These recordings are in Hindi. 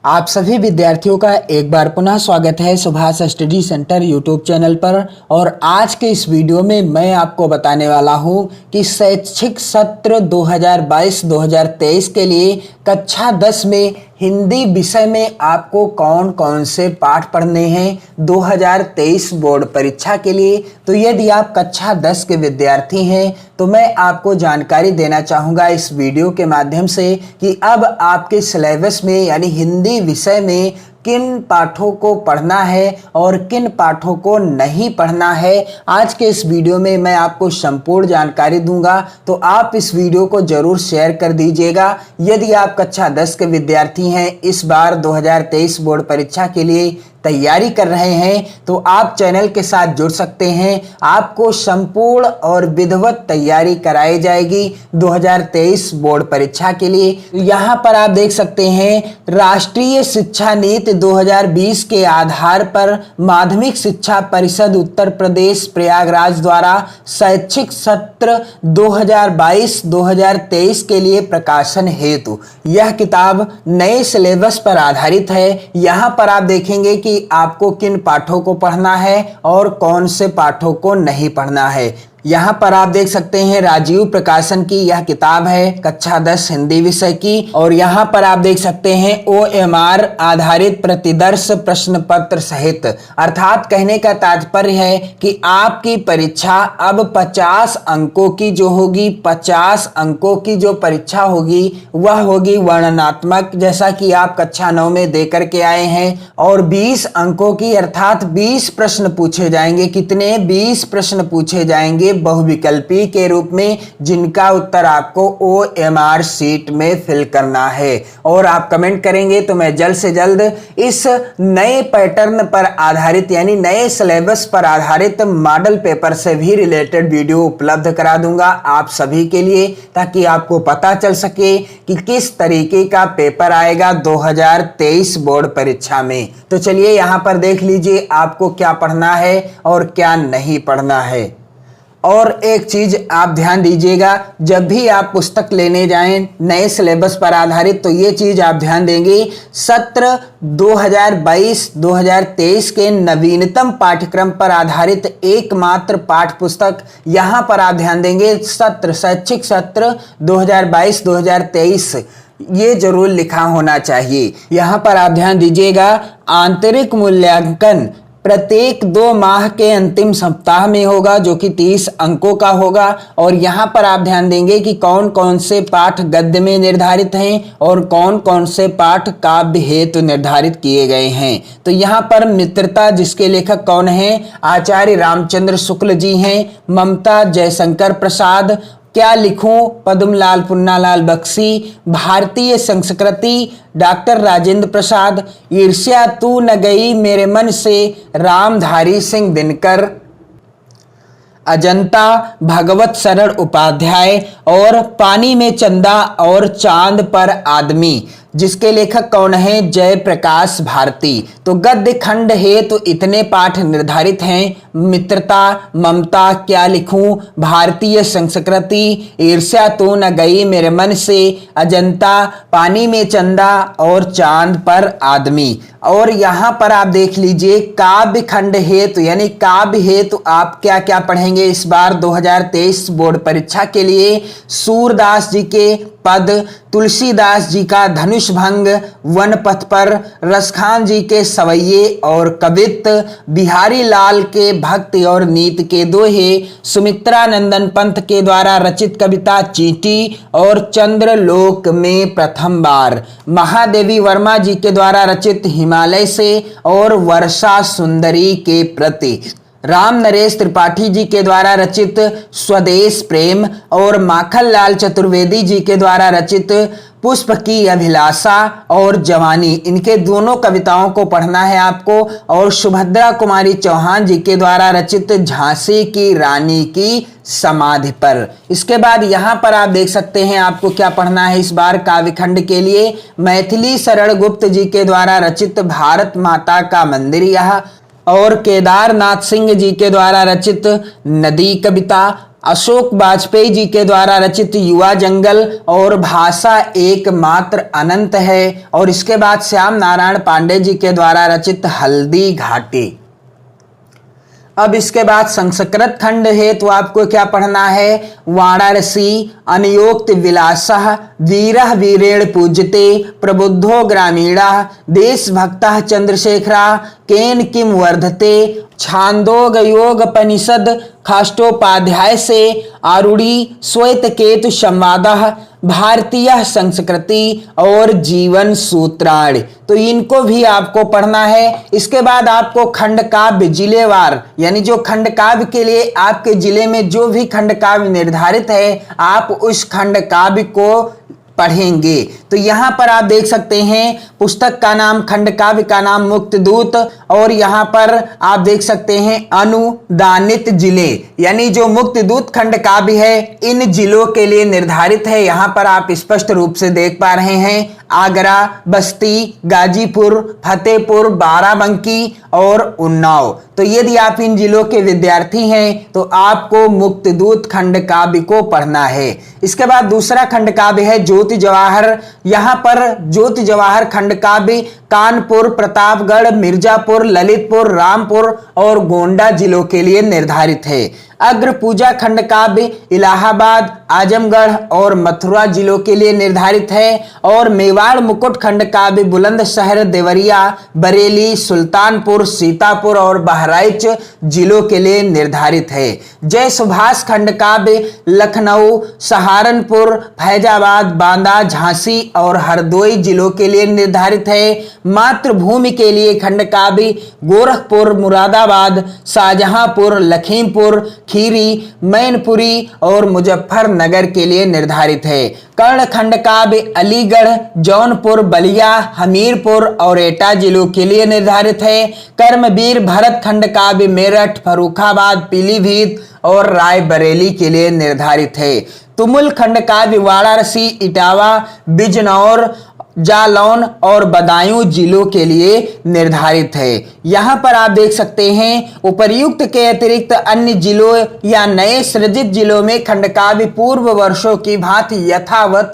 आप सभी विद्यार्थियों का एक बार पुनः स्वागत है Subhash study centre YouTube channel पर। और आज के इस वीडियो में मैं आपको बताने वाला हूं कि शैक्षिक सत्र 2022-2023 के लिए कक्षा 10 में हिंदी विषय में आपको कौन कौन से पाठ पढ़ने हैं 2023 बोर्ड परीक्षा के लिए। तो यदि आप कक्षा 10 के विद्यार्थी हैं तो मैं आपको जानकारी देना चाहूँगा इस वीडियो के माध्यम से कि अब आपके सिलेबस में यानी हिंदी विषय में किन पाठों को पढ़ना है और किन पाठों को नहीं पढ़ना है। आज के इस वीडियो में मैं आपको संपूर्ण जानकारी दूंगा, तो आप इस वीडियो को जरूर शेयर कर दीजिएगा। यदि आप कक्षा 10 के विद्यार्थी हैं, इस बार 2023 बोर्ड परीक्षा के लिए तैयारी कर रहे हैं, तो आप चैनल के साथ जुड़ सकते हैं। आपको संपूर्ण और विधिवत तैयारी कराई जाएगी 2023 बोर्ड परीक्षा के लिए। यहाँ पर आप देख सकते हैं राष्ट्रीय शिक्षा नीति 2020 के आधार पर माध्यमिक शिक्षा परिषद उत्तर प्रदेश प्रयागराज द्वारा शैक्षिक सत्र 2022-2023 के लिए प्रकाशन हेतु यह किताब नए सिलेबस पर आधारित है। यहाँ पर आप देखेंगे कि आपको किन पाठों को पढ़ना है और कौन से पाठों को नहीं पढ़ना है। यहाँ पर आप देख सकते हैं राजीव प्रकाशन की यह किताब है कक्षा 10 हिंदी विषय की। और यहाँ पर आप देख सकते हैं OMR आधारित प्रतिदर्श प्रश्न पत्र सहित, अर्थात कहने का तात्पर्य है कि आपकी परीक्षा अब 50 अंकों की जो होगी, 50 अंकों की जो परीक्षा होगी वह होगी वर्णनात्मक, जैसा कि आप कक्षा 9 में दे करके आए हैं। और 20 अंकों की अर्थात 20 प्रश्न पूछे जाएंगे। कितने? 20 प्रश्न पूछे जाएंगे बहुविकल्पी के रूप में, जिनका उत्तर आपको OMR शीट में फिल करना है। और आप कमेंट करेंगे तो मैं जल्द से जल्द इस नए पैटर्न पर आधारित यानी नए सिलेबस पर आधारित मॉडल पेपर से भी रिलेटेड वीडियो उपलब्ध करा दूंगा आप सभी के लिए, ताकि आपको पता चल सके कि किस तरीके का पेपर आएगा 2023 बोर्ड परीक्षा में। तो चलिए यहाँ पर देख लीजिए आपको क्या पढ़ना है और क्या नहीं पढ़ना है। और एक चीज आप ध्यान दीजिएगा, जब भी आप पुस्तक लेने जाएं नए सिलेबस पर आधारित, तो ये चीज आप ध्यान देंगे, सत्र 2022-2023 के नवीनतम पाठ्यक्रम पर आधारित एकमात्र पाठ्य पुस्तक, यहां पर आप ध्यान देंगे शैक्षिक सत्र 2022-2023 ये जरूर लिखा होना चाहिए। यहां पर आप ध्यान दीजिएगा, आंतरिक मूल्यांकन प्रत्येक 2 माह के अंतिम सप्ताह में होगा, जो कि 30 अंकों का होगा। और यहाँ पर आप ध्यान देंगे कि कौन कौन से पाठ गद्य में निर्धारित हैं और कौन कौन से पाठ काव्य हेतु निर्धारित किए गए हैं। तो यहाँ पर मित्रता, जिसके लेखक कौन हैं? आचार्य रामचंद्र शुक्ल जी हैं। ममता जयशंकर प्रसाद। क्या लिखूं? पद्मलाल पुन्नालाल बख्शी। भारतीय संस्कृति डॉक्टर राजेंद्र प्रसाद। ईर्ष्या तू न गई मेरे मन से रामधारी सिंह दिनकर। अजंता भगवत शरण उपाध्याय। और पानी में चंदा और चांद पर आदमी, जिसके लेखक कौन है? जयप्रकाश भारती। तो गद्य खंड हेतु इतने पाठ निर्धारित हैं, मित्रता, ममता, क्या लिखूं, भारतीय संस्कृति, ईर्ष्या तो न गई मेरे मन से, अजंता, पानी में चंदा और चांद पर आदमी। और यहाँ पर आप देख लीजिए काव्य खंड हेतु यानी काव्य हेतु आप क्या क्या पढ़ेंगे इस बार 2023 बोर्ड परीक्षा के लिए? सूरदास जी के पद, तुलसीदास जी का धनुष भंग, वन पथ पर, रसखान जी के सवैये और कवित्त, बिहारी लाल के भक्ति और नीति के दोहे, सुमित्रा नंदन पंत के द्वारा रचित कविता चींटी और चंद्रलोक में प्रथम बार, महादेवी वर्मा जी के द्वारा रचित हिमालय से और वर्षा सुंदरी के प्रति, राम नरेश त्रिपाठी जी के द्वारा रचित स्वदेश प्रेम और माखनलाल चतुर्वेदी जी के द्वारा रचित पुष्प की अभिलाषा और जवानी, इनके दोनों कविताओं को पढ़ना है आपको। और सुभद्रा कुमारी चौहान जी के द्वारा रचित झांसी की रानी की समाधि पर। इसके बाद यहाँ पर आप देख सकते हैं आपको क्या पढ़ना है इस बार काव्यखंड के लिए? मैथिली शरण गुप्त जी के द्वारा रचित भारत माता का मंदिर। यह और केदारनाथ सिंह जी के द्वारा रचित नदी कविता, अशोक वाजपेयी जी के द्वारा रचित युवा जंगल और भाषा एकमात्र अनंत है, और इसके बाद श्याम नारायण पांडे जी के द्वारा रचित हल्दी घाटी। अब इसके बाद संस्कृत खंड है तो आपको क्या पढ़ना है, वाराणसी अनयोक्त विलासः वीरः वीरेण पूज्यते प्रबुद्धो ग्रामीणः देशभक्तः चंद्रशेखरः केन किम वर्धते छांदोग्योपनिषद खाष्टोपाध्याय से आरूढ़ी श्वेत केतु संवादः भारतीय संस्कृति और जीवन सूत्राणि। तो इनको भी आपको पढ़ना है। इसके बाद आपको खंड काव्य जिलेवार, यानी जो खंड काव्य के लिए आपके जिले में जो भी खंड काव्य निर्धारित है आप उस खंड काव्य को पढ़ेंगे। तो यहाँ पर आप देख सकते हैं पुस्तक का नाम, खंड काव्य का नाम मुक्तदूत, और यहाँ पर आप देख सकते हैं अनुदानित जिले, यानी जो मुक्तदूत खंड काव्य है इन जिलों के लिए निर्धारित है। यहाँ पर आप स्पष्ट रूप से देख पा रहे हैं आगरा, बस्ती, गाजीपुर, फतेहपुर, बाराबंकी और उन्नाव। तो यदि आप इन जिलों के विद्यार्थी हैं तो आपको मुक्तदूत खंड काव्य को पढ़ना है। इसके बाद दूसरा खंड काव्य है ज्योति जवाहर। यहाँ पर ज्योति जवाहर खंड काव्य कानपुर, प्रतापगढ़, मिर्जापुर, ललितपुर, रामपुर और गोंडा जिलों के लिए निर्धारित है। अग्र पूजा खंड काव्य इलाहाबाद, आजमगढ़ और मथुरा जिलों के लिए निर्धारित है, और मेवाड़ मुकुट खंड काव्य बुलंदशहर, देवरिया, बरेली, सुल्तानपुर, सीतापुर और बहराइच जिलों के लिए निर्धारित है। जय सुभाष खंड काव्य लखनऊ, सहारनपुर, फैजाबाद, बांदा, झांसी और हरदोई जिलों के लिए निर्धारित है। मातृभूमि के लिए खंड काव्य गोरखपुर, मुरादाबाद, शाहजहांपुर, लखीमपुर खीरी, मैनपुरी और मुजफ्फरनगर के लिए निर्धारित है। कर्ण खंड काव्य अलीगढ़, जौनपुर, बलिया, हमीरपुर और एटा जिलों के लिए निर्धारित है। कर्मवीर भरत खंड काव्य मेरठ, फर्रुखाबाद, पीलीभीत और रायबरेली के लिए निर्धारित है। तुमुल खंड काव्य वाराणसी, इटावा, बिजनौर, जालौन और बदायूं जिलों के लिए निर्धारित है। यहाँ पर आप देख सकते हैं उपर्युक्त के अतिरिक्त अन्य जिलों या नए सृजित जिलों में खंड काव्य पूर्व वर्षों की भांति यथावत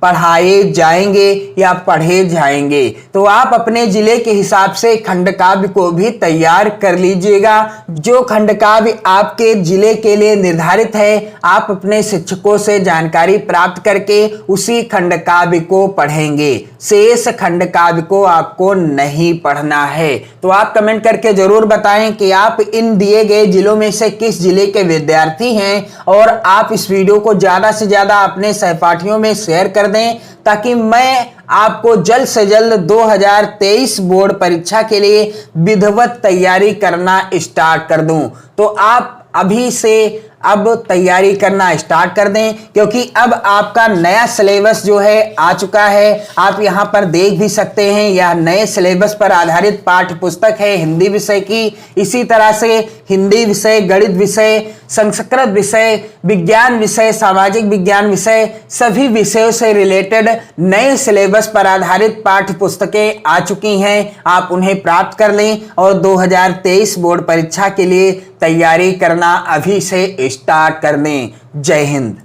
पढ़ाए जाएंगे या पढ़े जाएंगे। तो आप अपने जिले के हिसाब से खंड काव्य को भी तैयार कर लीजिएगा। जो खंड काव्य आपके जिले के लिए निर्धारित है आप अपने शिक्षकों से जानकारी प्राप्त करके उसी खंड काव्य को पढ़ेंगे, शेष खंड काव्य को आपको नहीं पढ़ना है। तो आप कमेंट करके जरूर बताएं कि आप इन दिए गए जिलों में से किस जिले के विद्यार्थी हैं, और आप इस वीडियो को ज्यादा से ज्यादा अपने सहपाठियों में शेयर कर दें ताकि मैं आपको जल्द से जल्द 2023 बोर्ड परीक्षा के लिए विधिवत तैयारी करना स्टार्ट कर दूं। तो आप अभी से अब तैयारी करना स्टार्ट कर दें, क्योंकि अब आपका नया सिलेबस जो है आ चुका है। आप यहां पर देख भी सकते हैं यह नए सिलेबस पर आधारित पाठ्य पुस्तक है हिंदी विषय की। इसी तरह से हिंदी विषय, गणित विषय, संस्कृत विषय, विज्ञान विषय, सामाजिक विज्ञान विषय, सभी विषयों से रिलेटेड नए सिलेबस पर आधारित पाठ्य पुस्तकें आ चुकी हैं। आप उन्हें प्राप्त कर लें और 2023 बोर्ड परीक्षा के लिए तैयारी करना अभी से स्टार्ट कर दें। जय हिंद।